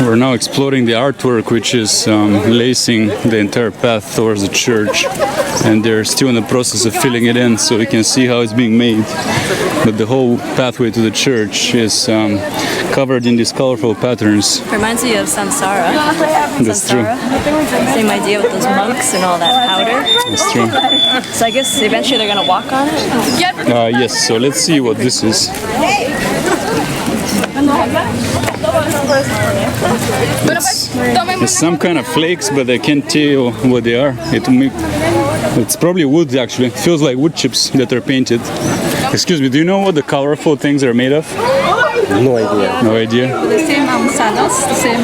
We're now exploring the artwork, which is lacing the entire path towards the church, and they're still in the process of filling it in so we can see how it's being made. But the whole pathway to the church is covered in these colorful patterns. Reminds me of Samsara. That's true. Same idea with those monks and all that powder. That's true. So I guess eventually they're gonna walk on it? Yes, so let's see what this is. It's some kind of flakes, but I can't tell what they are. It's probably wood, actually. It feels like wood chips that are painted. Excuse me, do you know what the colorful things are made of? No idea. No idea? The same sawdust, the same...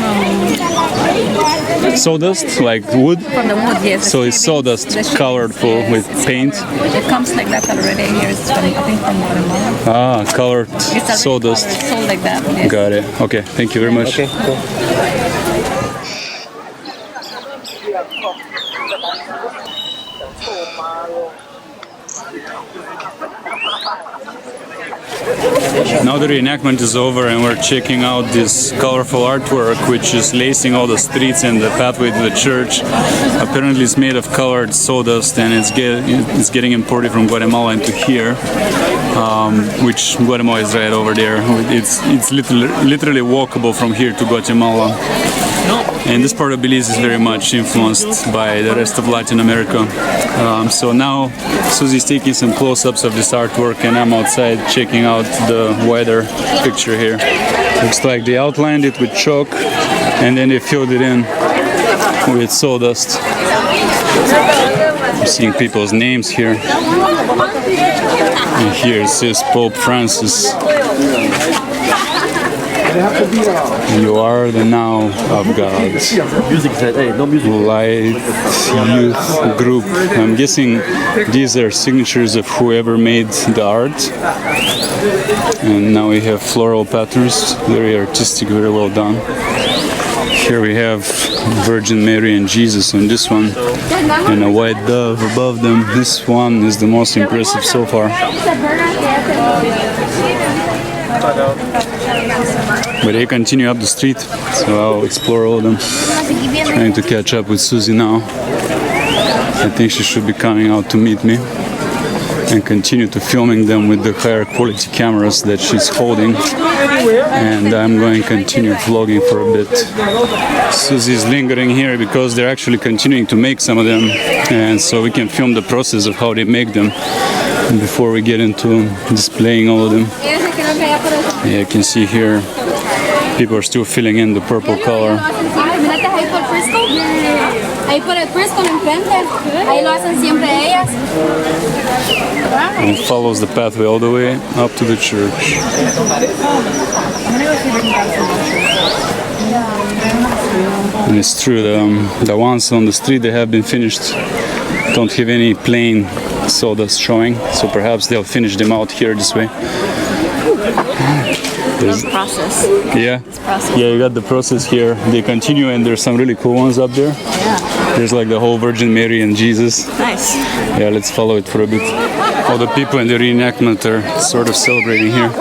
Sawdust, like wood? From the wood, yes. So it's sawdust colorful with paint? It comes like that already here. It's from, I think, from Guatemala. Ah, colored sawdust. It's sold like that. Yes. Got it. Okay, thank you very much. Okay, cool. Now the reenactment is over and we're checking out this colorful artwork which is lacing all the streets and the pathway to the church. Apparently it's made of colored sawdust and it's getting imported from Guatemala into here, which Guatemala is right over there. It's literally walkable from here to Guatemala. And this part of Belize is very much influenced by the rest of Latin America. So now Susie's taking some close-ups of this artwork and I'm outside checking out the wider picture here. Looks like they outlined it with chalk and then they filled it in with sawdust. I'm seeing people's names here. And here it says Pope Francis. You are the now of God. Light Youth Group. I'm guessing these are signatures of whoever made the art. And now we have floral patterns, very artistic, very well done. Here we have Virgin Mary and Jesus on this one, and a white dove above them. This one is the most impressive so far. But they continue up the street, so I'll explore all of them. Trying to catch up with Susie now. I think she should be coming out to meet me and continue to filming them with the higher quality cameras that she's holding. And I'm going to continue vlogging for a bit. Susie's lingering here because they're actually continuing to make some of them, and so we can film the process of how they make them before we get into displaying all of them. Yeah, you can see here people are still filling in the purple color. And it follows the pathway all the way up to the church. And it's true, the ones on the street that have been finished don't have any plain sawdust showing, so perhaps they'll finish them out here this way. There's process. Yeah. Yeah, you got the process here. They continue, and there's some really cool ones up there. Yeah. There's like the whole Virgin Mary and Jesus. Nice. Yeah, let's follow it for a bit. All the people in the reenactment are sort of celebrating here.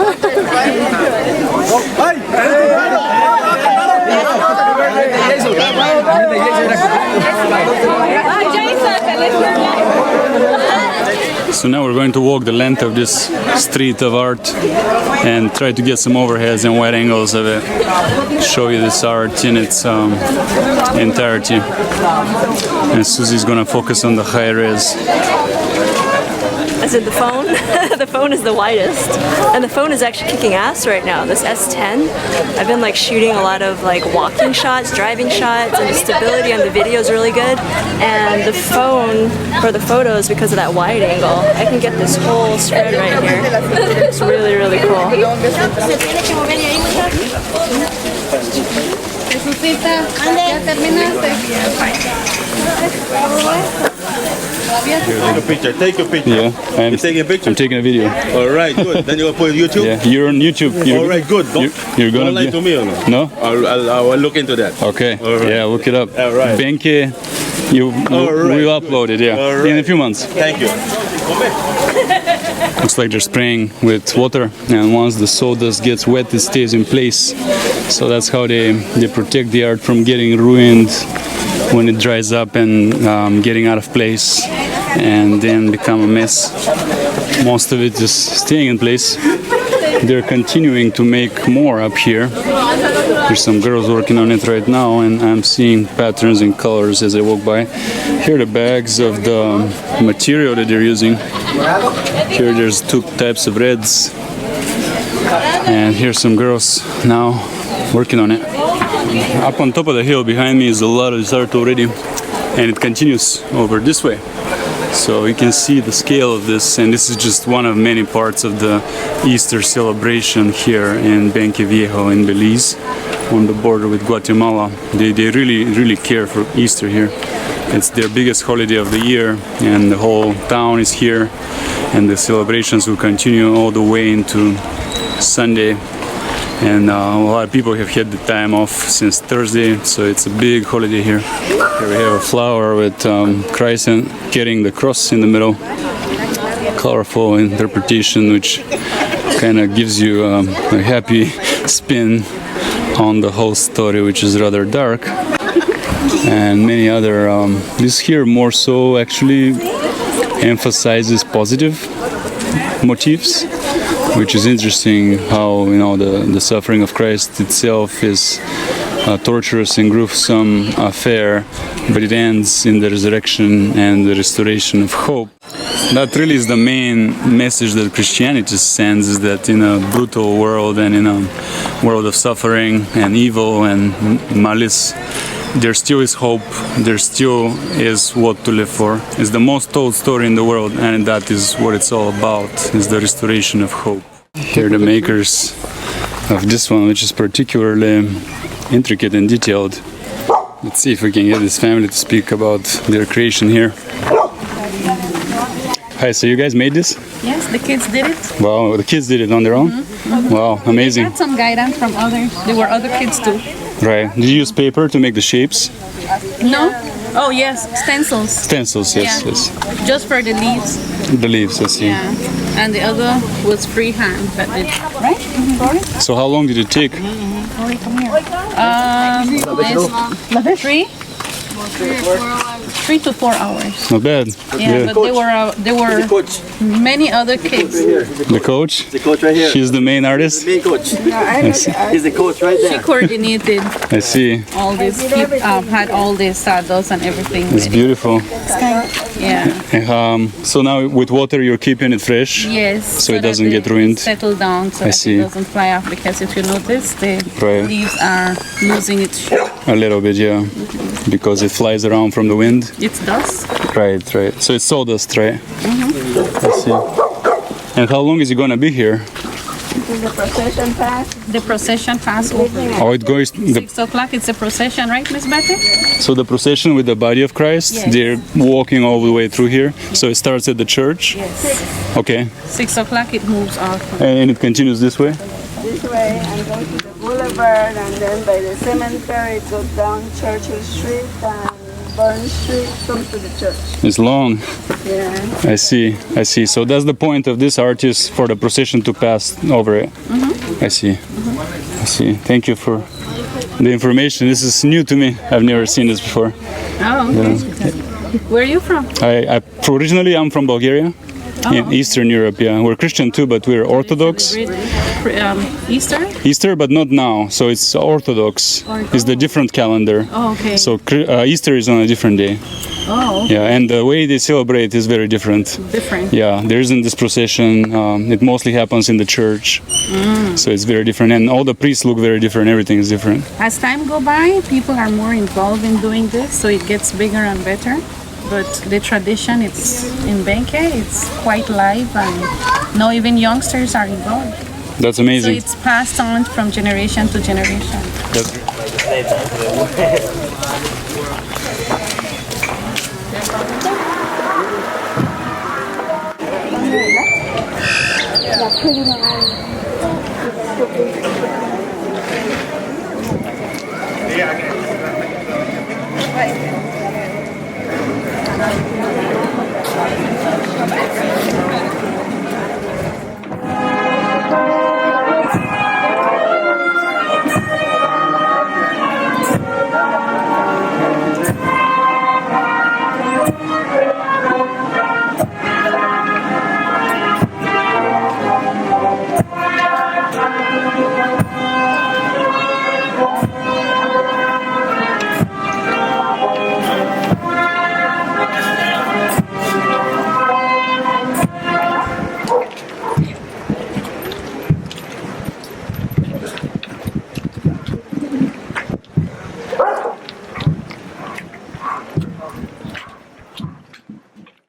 So now we're going to walk the length of this street of art and try to get some overheads and wide angles of it. Show you this art in its entirety. And Susie's going to focus on the high res. As in the phone? The phone is the widest. And the phone is actually kicking ass right now. This S10. I've been like shooting a lot of like walking shots, driving shots, and the stability on the video is really good. And the phone, for the photos, because of that wide angle, I can get this whole spread right here. It's really, really cool. Take a picture. Take a picture. Yeah, You're taking a picture? I'm taking a video. All right, good. Then you're going to put it on YouTube? Yeah, you're on YouTube. All right, good. You're gonna don't lie to me or no? No? I'll look into that. Okay. All right. Yeah, look it up. All right. Benque We upload it, yeah, All right. in a few months. Thank you. Looks like they're spraying with water, and once the sawdust gets wet, it stays in place. So that's how they protect the art from getting ruined when it dries up and getting out of place and then become a mess. Most of it is staying in place. They're continuing to make more up here. There's some girls working on it right now, and I'm seeing patterns and colors as I walk by. Here are the bags of the material that they're using. Here there's two types of reds, and here's some girls now working on it. Up on top of the hill behind me is a lot of this art already, and it continues over this way. So you can see the scale of this, and this is just one of many parts of the Easter celebration here in Benque Viejo in Belize, on the border with Guatemala. They really care for Easter here. It's their biggest holiday of the year, and the whole town is here, and the celebrations will continue all the way into Sunday. And a lot of people have had the time off since Thursday, so it's a big holiday here. Here we have a flower with Christ carrying the cross in the middle. Colorful interpretation, which kind of gives you a happy spin on the whole story, which is rather dark. And many other, this here more so actually emphasizes positive motifs, which is interesting how, you know, the suffering of Christ itself is a torturous and gruesome affair, but it ends in the resurrection and the restoration of hope. That really is the main message that Christianity sends, is that in a brutal world and in a world of suffering and evil and malice, there still is hope, there still is what to live for. It's the most told story in the world, and that is what it's all about, is the restoration of hope. Here are the makers of this one, which is particularly intricate and detailed. Let's see if we can get this family to speak about their creation here. Hi, so you guys made this? Yes, the kids did it. Wow, the kids did it on their own? Wow, They amazing. had some guidance from others. There were other kids too. Right. Did you use paper to make the shapes? No? Oh yes, stencils. Stencils, yes, Yeah. yes. Just for the leaves. The leaves, I see. Yeah. And the other was freehand. That did. Right? So how long did it take? It's 3 to 4 hours. Not bad. Yeah, but there were many other kids. The coach? The coach right here. She's the main artist? Main coach. I see. He's the coach right She there. coordinated I see. all this. Had all this sawdust and everything. It's ready. beautiful. Yeah. So now with water you're keeping it fresh? Yes. So it that doesn't get they ruined? Settle down so I that see. it doesn't fly off, because if you notice, the Right. leaves are losing its shape. A little bit, yeah. Because it flies around from the wind? It's dust. Right, right. So it's sawdust, right? I see. And how long is it gonna be here? The procession pass over. Oh, it goes. 6 o'clock, it's a procession, right, Miss Betty? So the procession with the body of Christ, Yes. they're walking all the way through here. So it starts at the church. Yes. Okay. 6 o'clock, it moves off. And it continues this way? This way and go to the boulevard, and then by the cemetery it goes down Churchill Street and Burn Street, comes to the church. It's long. Yeah. I see. I see. So that's the point of this art, is for the procession to pass over it. I see. I see. Thank you for the information. This is new to me. I've never seen this before. Oh, okay. Where are you from? Originally, I'm from Bulgaria, in Eastern Europe. Yeah, we're Christian too, but we're Orthodox. Easter? Easter, but not now. So it's Orthodox. It's the different calendar. Oh, okay. So Easter is on a different day. Oh, okay. Yeah, and the way they celebrate is very different. Different. Yeah, there isn't this procession. It mostly happens in the church. So it's very different, and all the priests look very different. Everything is different. As time go by, people are more involved in doing this, so it gets bigger and better. But the tradition, it's in Benque, it's quite live, and now even youngsters are involved. That's So amazing. it's passed on from generation to generation.